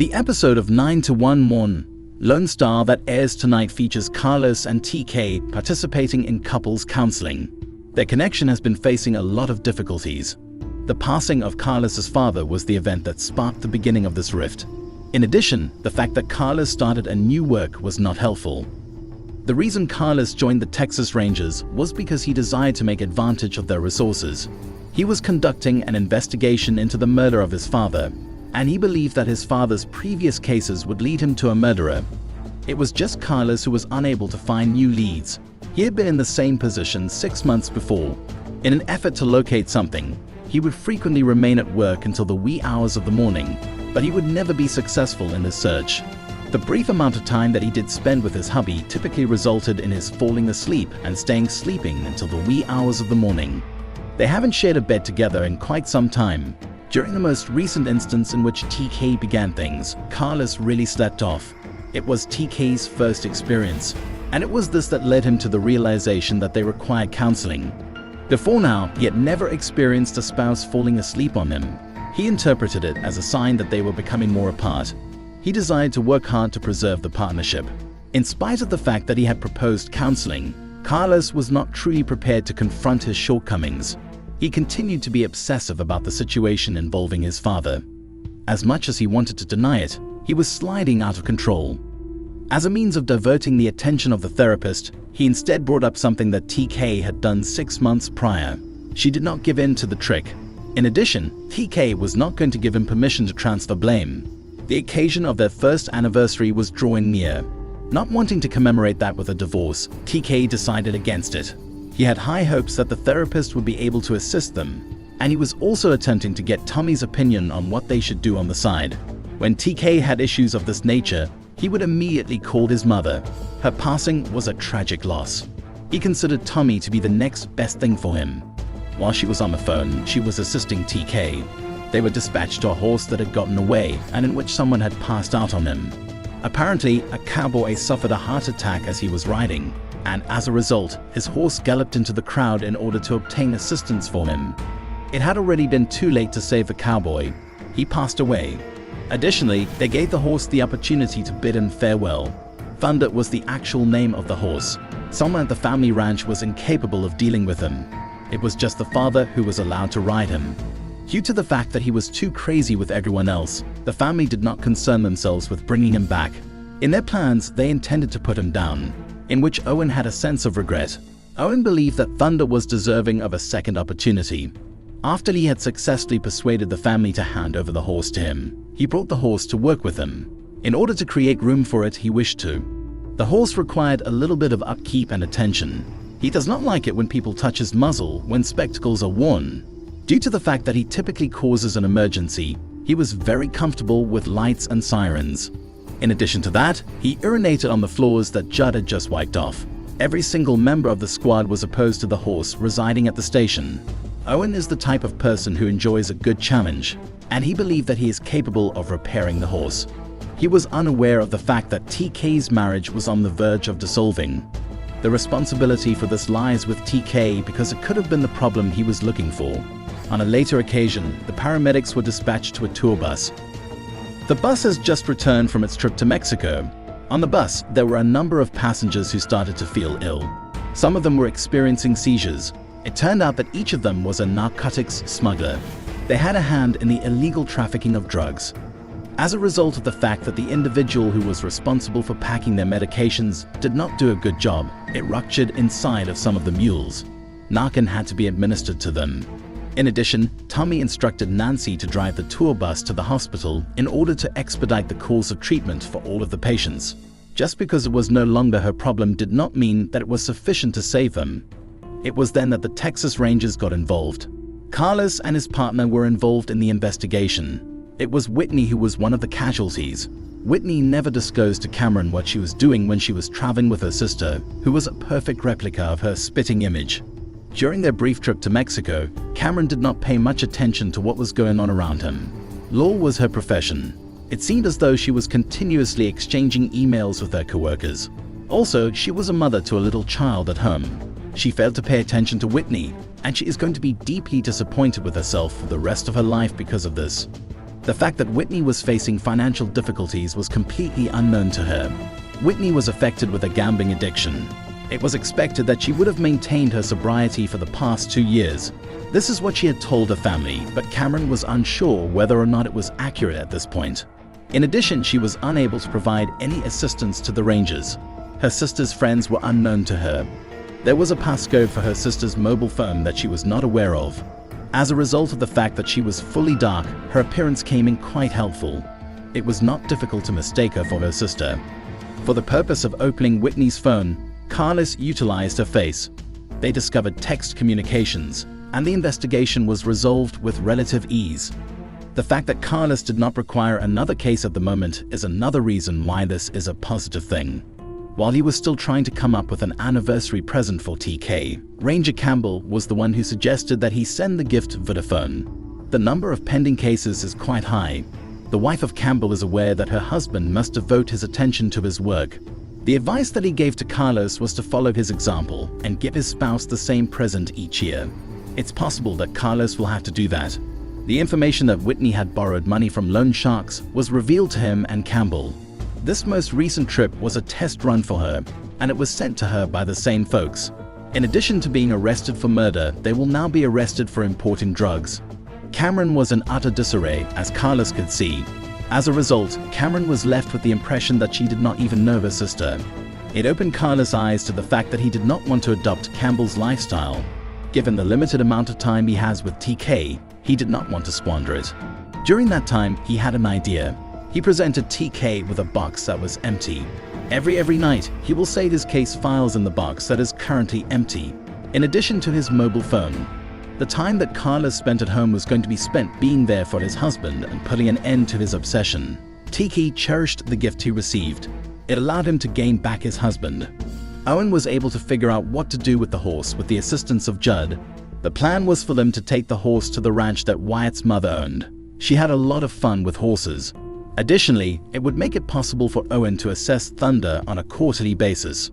The episode of 9 to 1 Morn Lone Star that airs tonight features Carlos and TK participating in couples counseling. Their connection has been facing a lot of difficulties. The passing of Carlos's father was the event that sparked the beginning of this rift. In addition, the fact that Carlos started a new work was not helpful. The reason Carlos joined the Texas Rangers was because he desired to make advantage of their resources. He was conducting an investigation into the murder of his father, and he believed that his father's previous cases would lead him to a murderer. It was just Carlos who was unable to find new leads. He had been in the same position 6 months before. In an effort to locate something, he would frequently remain at work until the wee hours of the morning, but he would never be successful in his search. The brief amount of time that he did spend with his hubby typically resulted in his falling asleep and staying sleeping until the wee hours of the morning. They haven't shared a bed together in quite some time. During the most recent instance in which TK began things, Carlos really slept off. It was TK's first experience, and it was this that led him to the realization that they required counseling. Before now, he had never experienced a spouse falling asleep on him. He interpreted it as a sign that they were becoming more apart. He desired to work hard to preserve the partnership. In spite of the fact that he had proposed counseling, Carlos was not truly prepared to confront his shortcomings. He continued to be obsessive about the situation involving his father. As much as he wanted to deny it, he was sliding out of control. As a means of diverting the attention of the therapist, he instead brought up something that TK had done 6 months prior. She did not give in to the trick. In addition, TK was not going to give him permission to transfer blame. The occasion of their first anniversary was drawing near. Not wanting to commemorate that with a divorce, TK decided against it. He had high hopes that the therapist would be able to assist them, and he was also attempting to get Tommy's opinion on what they should do on the side. When TK had issues of this nature, he would immediately call his mother. Her passing was a tragic loss. He considered Tommy to be the next best thing for him. While she was on the phone, she was assisting TK. They were dispatched to a horse that had gotten away and in which someone had passed out on him. Apparently, a cowboy suffered a heart attack as he was riding, and as a result, his horse galloped into the crowd in order to obtain assistance for him. It had already been too late to save the cowboy. He passed away. Additionally, they gave the horse the opportunity to bid him farewell. Thunder was the actual name of the horse. Someone at the family ranch was incapable of dealing with him. It was just the father who was allowed to ride him. Due to the fact that he was too crazy with everyone else, the family did not concern themselves with bringing him back. In their plans, they intended to put him down, in which Owen had a sense of regret. Owen believed that Thunder was deserving of a second opportunity. After he had successfully persuaded the family to hand over the horse to him, he brought the horse to work with him. In order to create room for it, he wished to. The horse required a little bit of upkeep and attention. He does not like it when people touch his muzzle when spectacles are worn. Due to the fact that he typically causes an emergency, he was very comfortable with lights and sirens. In addition to that, he urinated on the floors that Judd had just wiped off. Every single member of the squad was opposed to the horse residing at the station. Owen is the type of person who enjoys a good challenge, and he believed that he is capable of repairing the horse. He was unaware of the fact that TK's marriage was on the verge of dissolving. The responsibility for this lies with TK because it could have been the problem he was looking for. On a later occasion, the paramedics were dispatched to a tour bus. The bus has just returned from its trip to Mexico. On the bus, there were a number of passengers who started to feel ill. Some of them were experiencing seizures. It turned out that each of them was a narcotics smuggler. They had a hand in the illegal trafficking of drugs. As a result of the fact that the individual who was responsible for packing their medications did not do a good job, it ruptured inside of some of the mules. Narcan had to be administered to them. In addition, Tommy instructed Nancy to drive the tour bus to the hospital in order to expedite the course of treatment for all of the patients. Just because it was no longer her problem did not mean that it was sufficient to save them. It was then that the Texas Rangers got involved. Carlos and his partner were involved in the investigation. It was Whitney who was one of the casualties. Whitney never disclosed to Cameron what she was doing when she was traveling with her sister, who was a perfect replica of her spitting image. During their brief trip to Mexico, Cameron did not pay much attention to what was going on around him. Law was her profession. It seemed as though she was continuously exchanging emails with her coworkers. Also, she was a mother to a little child at home. She failed to pay attention to Whitney, and she is going to be deeply disappointed with herself for the rest of her life because of this. The fact that Whitney was facing financial difficulties was completely unknown to her. Whitney was affected with a gambling addiction. It was expected that she would have maintained her sobriety for the past 2 years. This is what she had told her family, but Cameron was unsure whether or not it was accurate at this point. In addition, she was unable to provide any assistance to the Rangers. Her sister's friends were unknown to her. There was a passcode for her sister's mobile phone that she was not aware of. As a result of the fact that she was fully dark, her appearance came in quite helpful. It was not difficult to mistake her for her sister. For the purpose of opening Whitney's phone, Carlos utilized her face. They discovered text communications, and the investigation was resolved with relative ease. The fact that Carlos did not require another case at the moment is another reason why this is a positive thing. While he was still trying to come up with an anniversary present for TK, Ranger Campbell was the one who suggested that he send the gift via phone. The number of pending cases is quite high. The wife of Campbell is aware that her husband must devote his attention to his work. The advice that he gave to Carlos was to follow his example and give his spouse the same present each year. It's possible that Carlos will have to do that. The information that Whitney had borrowed money from loan sharks was revealed to him and Campbell. This most recent trip was a test run for her, and it was sent to her by the same folks. In addition to being arrested for murder, they will now be arrested for importing drugs. Cameron was in utter disarray, as Carlos could see. As a result, Cameron was left with the impression that she did not even know her sister. It opened Carlos' eyes to the fact that he did not want to adopt Campbell's lifestyle. Given the limited amount of time he has with TK, he did not want to squander it. During that time, he had an idea. He presented TK with a box that was empty. Every night, he will save his case files in the box that is currently empty, in addition to his mobile phone. The time that Carlos spent at home was going to be spent being there for his husband and putting an end to his obsession. TK cherished the gift he received. It allowed him to gain back his husband. Owen was able to figure out what to do with the horse with the assistance of Judd. The plan was for them to take the horse to the ranch that Wyatt's mother owned. She had a lot of fun with horses. Additionally, it would make it possible for Owen to assess Thunder on a quarterly basis.